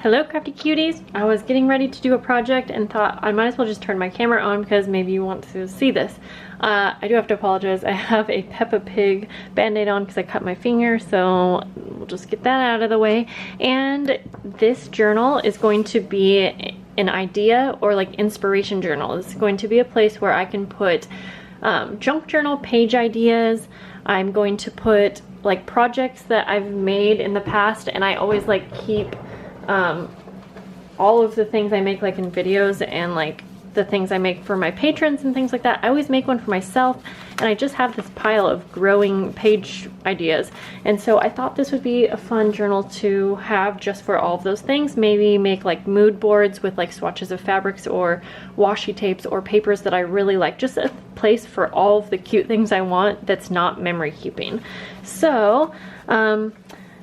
Hello crafty cuties! I was getting ready to do a project and thought I might as well just turn my camera on because maybe you want to see this. I do have to apologize. I have a Peppa Pig band-aid on because I cut my finger, so we'll just get that out of the way. And this journal is going to be an idea or like inspiration journal. It's going to be a place where I can put junk journal page ideas. I'm going to put like projects that I've made in the past, and I always like keep all of the things I make like in videos and like the things I make for my patrons and things like that. I always make one for myself, and I just have this pile of growing page ideas, and so I thought this would be a fun journal to have just for all of those things. Maybe make like mood boards with like swatches of fabrics or washi tapes or papers that I really like. Just a place for all of the cute things I want that's not memory keeping. So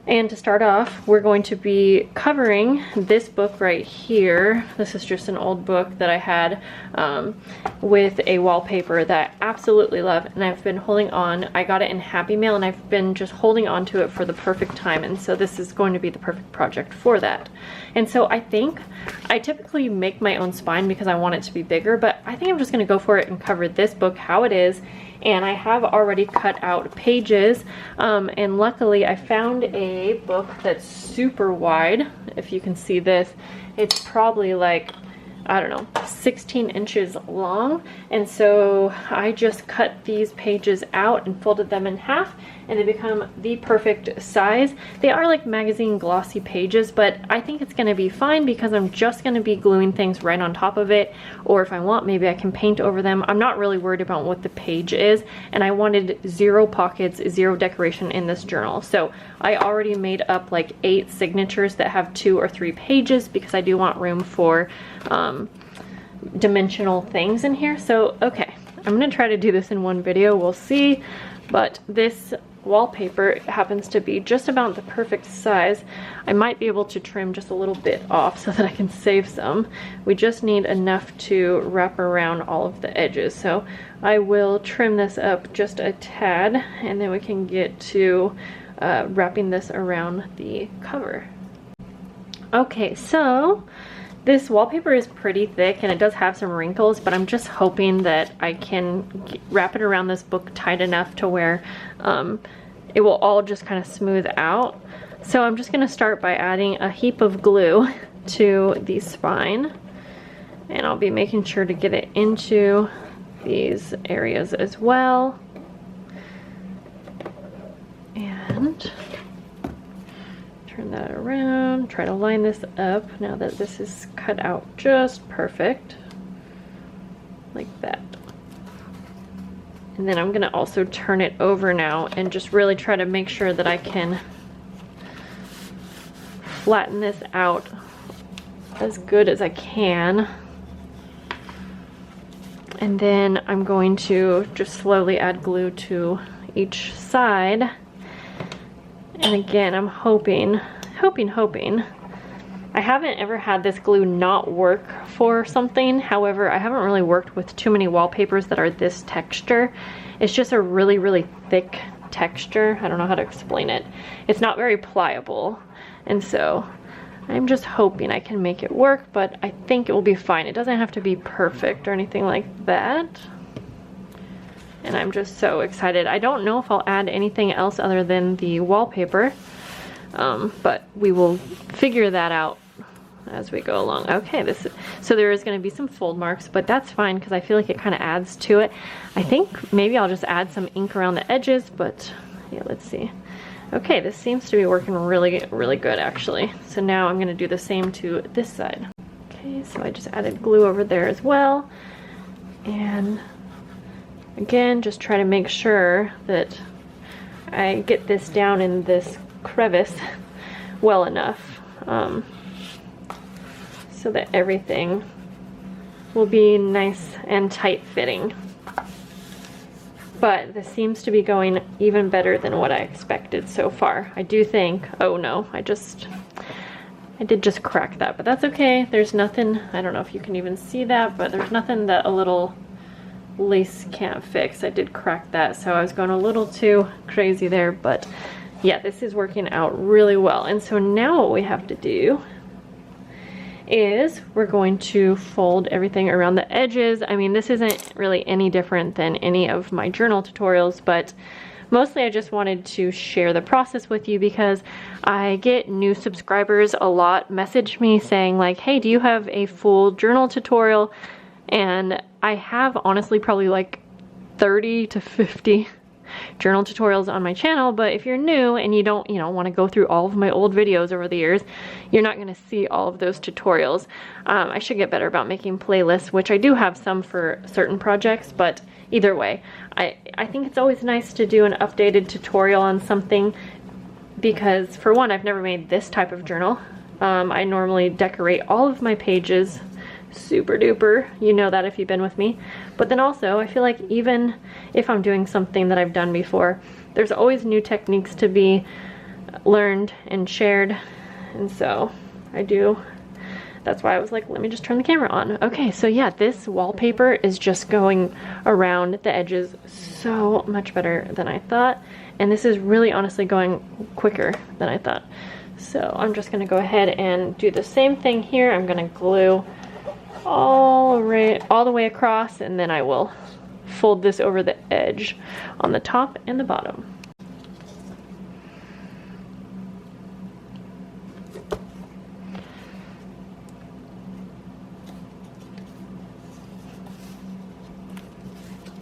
and to start off, we're going to be covering this book right here. This is just an old book that I had with a wallpaper that I absolutely love, and I've been holding on. I got it in Happy Mail, and I've been just holding on to it for the perfect time, and so this is going to be the perfect project for that. And so I think I typically make my own spine because I want it to be bigger, but I think I'm just going to go for it and cover this book how it is. And I have already cut out pages, and luckily I found a book that's super wide. If you can see this, it's probably like, I don't know, 16 inches long. And so I just cut these pages out and folded them in half, and they become the perfect size. They are like magazine glossy pages, but I think it's gonna be fine because I'm just gonna be gluing things right on top of it, or if I want, maybe I can paint over them. I'm not really worried about what the page is, and I wanted 0 pockets, 0 decoration in this journal. So I already made up like 8 signatures that have 2 or 3 pages because I do want room for dimensional things in here. So okay, I'm gonna try to do this in one video, we'll see. But this wallpaper happens to be just about the perfect size. I might be able to trim just a little bit off so that I can save some. We just need enough to wrap around all of the edges, so I will trim this up just a tad, and then we can get to wrapping this around the cover. Okay, so this wallpaper is pretty thick and it does have some wrinkles, but I'm just hoping that I can wrap it around this book tight enough to where it will all just kind of smooth out. So I'm just going to start by adding a heap of glue to the spine, and I'll be making sure to get it into these areas as well. And turn that around, try to line this up now that this is cut out just perfect, like that. And then I'm gonna also turn it over now and just really try to make sure that I can flatten this out as good as I can. And then I'm going to just slowly add glue to each side. And again, I'm hoping. I haven't ever had this glue not work for something. However, I haven't really worked with too many wallpapers that are this texture. It's just a really, really thick texture. I don't know how to explain it. It's not very pliable. And so I'm just hoping I can make it work, but I think it will be fine. It doesn't have to be perfect or anything like that. And I'm just so excited. I don't know if I'll add anything else other than the wallpaper, but we will figure that out as we go along. Okay, so there is going to be some fold marks, but that's fine because I feel like it kind of adds to it. I think maybe I'll just add some ink around the edges, but yeah, let's see. Okay, this seems to be working really, really good actually. So now I'm going to do the same to this side. Okay, so I just added glue over there as well, and again, just try to make sure that I get this down in this crevice well enough so that everything will be nice and tight fitting. But this seems to be going even better than what I expected so far. I do think, oh no, I did just crack that, but that's okay. There's nothing, I don't know if you can even see that, but there's nothing that a little lace can't fix. I did crack that, so I was going a little too crazy there, but yeah, this is working out really well. And so now what we have to do is we're going to fold everything around the edges. I mean, this isn't really any different than any of my journal tutorials, but mostly I just wanted to share the process with you because I get new subscribers a lot message me saying like, hey, do you have a full journal tutorial? And I have honestly probably like 30 to 50 journal tutorials on my channel, but if you're new and you don't, want to go through all of my old videos over the years, you're not going to see all of those tutorials. I should get better about making playlists, which I do have some for certain projects, but either way, I think it's always nice to do an updated tutorial on something because, for one, I've never made this type of journal. I normally decorate all of my pages super duper, you know that if you've been with me. But then also, I feel like even if I'm doing something that I've done before, there's always new techniques to be learned and shared, and so that's why I was like, let me just turn the camera on. Okay, so yeah, this wallpaper is just going around the edges so much better than I thought, and this is really honestly going quicker than I thought. So I'm just gonna go ahead and do the same thing here. I'm gonna glue all the way across, and then I will fold this over the edge on the top and the bottom.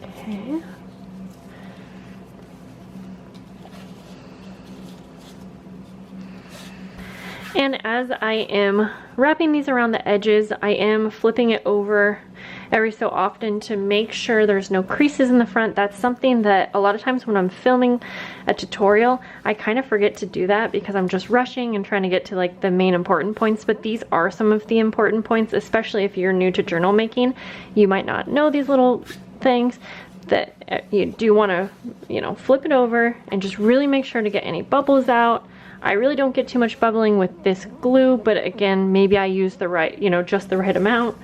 Okay. And as I am wrapping these around the edges, I am flipping it over every so often to make sure there's no creases in the front. That's something that a lot of times when I'm filming a tutorial, I kind of forget to do that because I'm just rushing and trying to get to like the main important points, but these are some of the important points, especially if you're new to journal making. You might not know these little things that you do want to, flip it over and just really make sure to get any bubbles out. I really don't get too much bubbling with this glue, but again, maybe I use the right, just the right amount,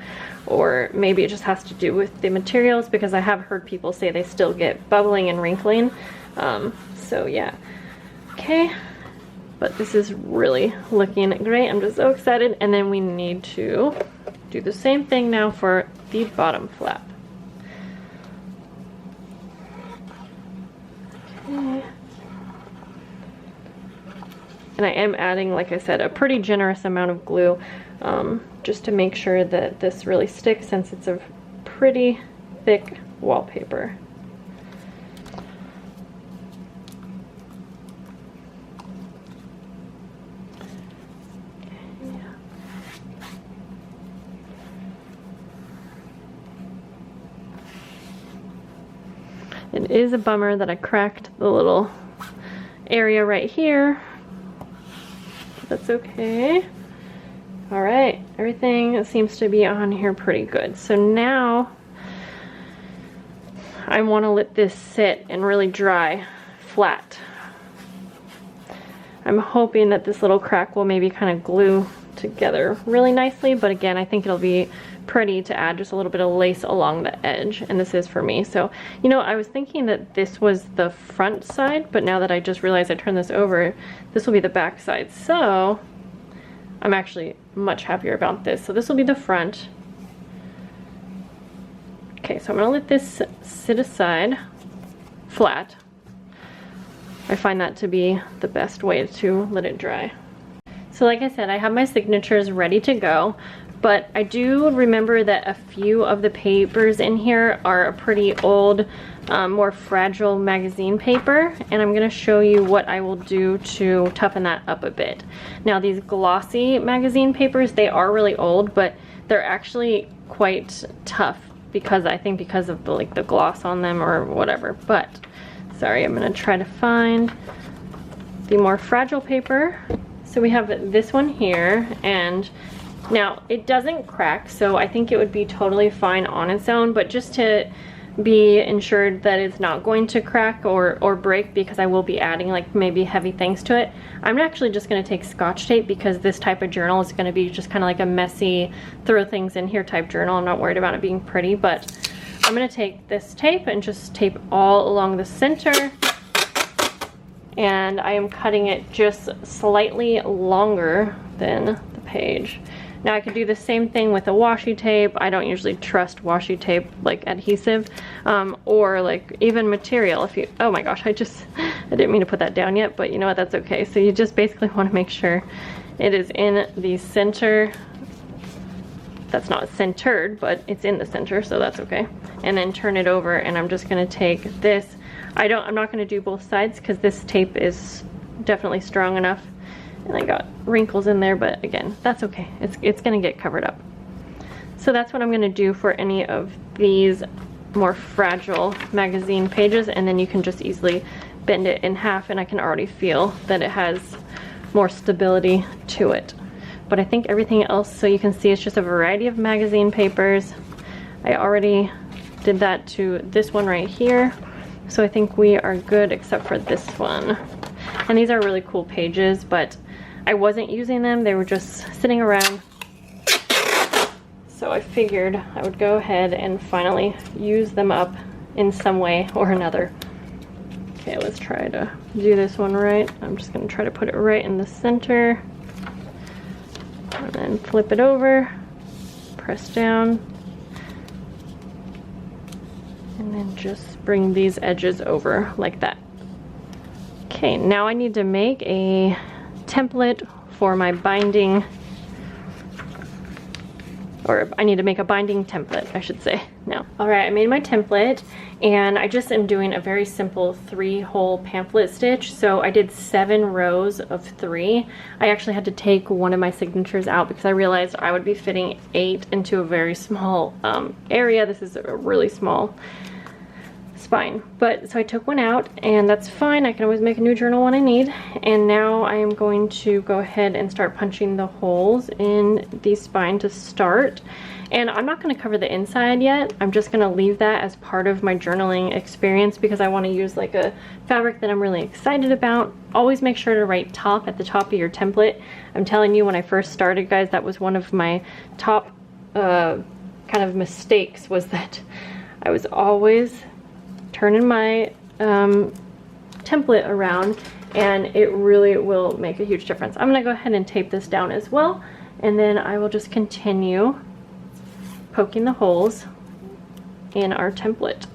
or maybe it just has to do with the materials because I have heard people say they still get bubbling and wrinkling. So yeah, okay, but this is really looking great. I'm just so excited. And then we need to do the same thing now for the bottom flap. Okay. And I am adding, like I said, a pretty generous amount of glue just to make sure that this really sticks since it's a pretty thick wallpaper. It is a bummer that I cracked the little area right here. That's okay. All right, everything seems to be on here pretty good. So now I want to let this sit and really dry flat. I'm hoping that this little crack will maybe kind of glue together really nicely, but again, I think it'll be pretty to add just a little bit of lace along the edge, and this is for me. So, I was thinking that this was the front side, but now that I just realized I turned this over, this will be the back side. So I'm actually much happier about this. So this will be the front. Okay, so I'm gonna let this sit aside flat. I find that to be the best way to let it dry. So like I said, I have my signatures ready to go, but I do remember that a few of the papers in here are a pretty old, more fragile magazine paper, and I'm gonna show you what I will do to toughen that up a bit. Now these glossy magazine papers, they are really old, but they're actually quite tough because I think because of the gloss on them or whatever. But sorry, I'm gonna try to find the more fragile paper. So we have this one here, and now it doesn't crack, so I think it would be totally fine on its own, but just to be ensured that it's not going to crack or break, because I will be adding like maybe heavy things to it, I'm actually just going to take Scotch tape, because this type of journal is going to be just kind of like a messy throw things in here type journal. I'm not worried about it being pretty, but I'm going to take this tape and just tape all along the center, and I am cutting it just slightly longer than the page. Now I could do the same thing with a washi tape. I don't usually trust washi tape like adhesive or like even material. If you, oh my gosh, I didn't mean to put that down yet, but you know what, that's okay. So you just basically want to make sure it is in the center. That's not centered, but it's in the center, so that's okay. And then turn it over, and I'm just gonna take this. I'm not gonna do both sides because this tape is definitely strong enough. And I got wrinkles in there, but again, that's okay. It's gonna get covered up. So that's what I'm gonna do for any of these more fragile magazine pages, and then you can just easily bend it in half, and I can already feel that it has more stability to it. But I think everything else, so you can see it's just a variety of magazine papers. I already did that to this one right here. So I think we are good except for this one. And these are really cool pages, but I wasn't using them. They were just sitting around. So I figured I would go ahead and finally use them up in some way or another. Okay, let's try to do this one right. I'm just gonna try to put it right in the center. And then flip it over, press down, and then just bring these edges over like that. Okay, now I need to make a template for my binding, or I need to make a binding template, I should say now. All right, I made my template, and I just am doing a very simple 3-hole pamphlet stitch. So I did 7 rows of 3. I actually had to take one of my signatures out because I realized I would be fitting 8 into a very small area. This is a really small spine, but so I took one out, and that's fine. I can always make a new journal when I need. And now I am going to go ahead and start punching the holes in the spine to start. And I'm not going to cover the inside yet. I'm just going to leave that as part of my journaling experience because I want to use like a fabric that I'm really excited about. Always make sure to write top at the top of your template. I'm telling you, when I first started, guys, that was one of my top kind of mistakes, was that I was always turning my template around, and it really will make a huge difference. I'm gonna go ahead and tape this down as well, and then I will just continue poking the holes in our template.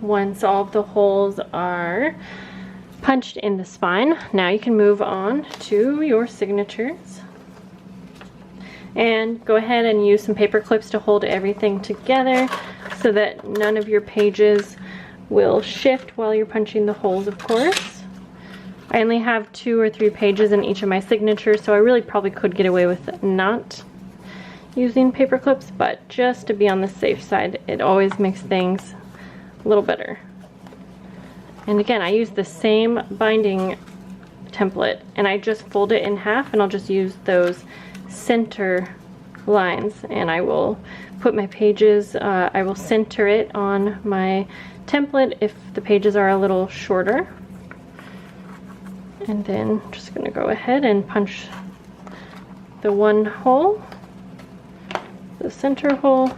Once all of the holes are punched in the spine, now you can move on to your signatures. And go ahead and use some paper clips to hold everything together so that none of your pages will shift while you're punching the holes, of course. I only have 2 or 3 pages in each of my signatures, so I really probably could get away with not using paper clips, but just to be on the safe side, it always makes things a little better. And again, I use the same binding template, and I just fold it in half, and I'll just use those center lines, and I will put my pages, I will center it on my template if the pages are a little shorter. And then just gonna go ahead and punch the one hole, the center hole.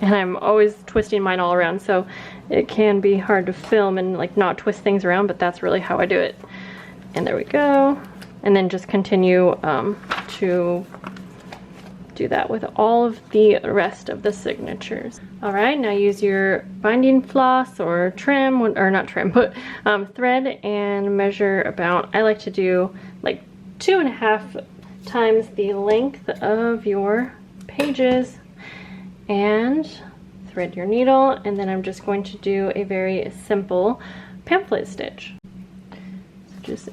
And I'm always twisting mine all around, so it can be hard to film and like not twist things around, but that's really how I do it. And there we go. And then just continue to do that with all of the rest of the signatures. All right, now use your binding floss or trim, or not trim, but thread, and measure about, I like to do like 2.5 times the length of your pages, and thread your needle. And then I'm just going to do a very simple pamphlet stitch. So just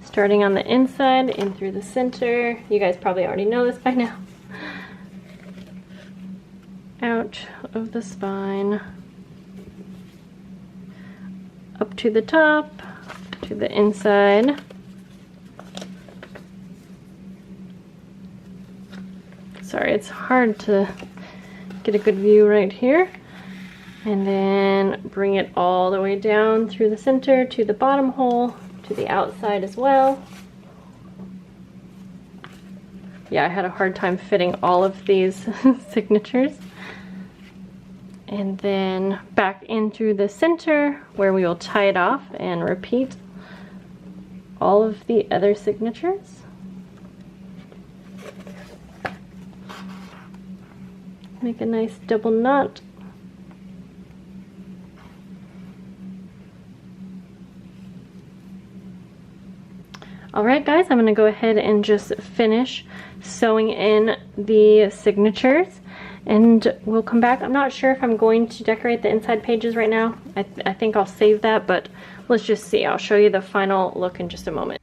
starting on the inside, in through the center. You guys probably already know this by now. Out of the spine, up to the top, to the inside. Sorry, it's hard to get a good view right here. And then bring it all the way down through the center to the bottom hole, to the outside as well. yeah, I had a hard time fitting all of these signatures. And then back into the center where we will tie it off and repeat all of the other signatures. Make a nice double knot. Alright guys, I'm going to go ahead and just finish sewing in the signatures and we'll come back. I'm not sure if I'm going to decorate the inside pages right now. I think I'll save that, but let's just see. I'll show you the final look in just a moment.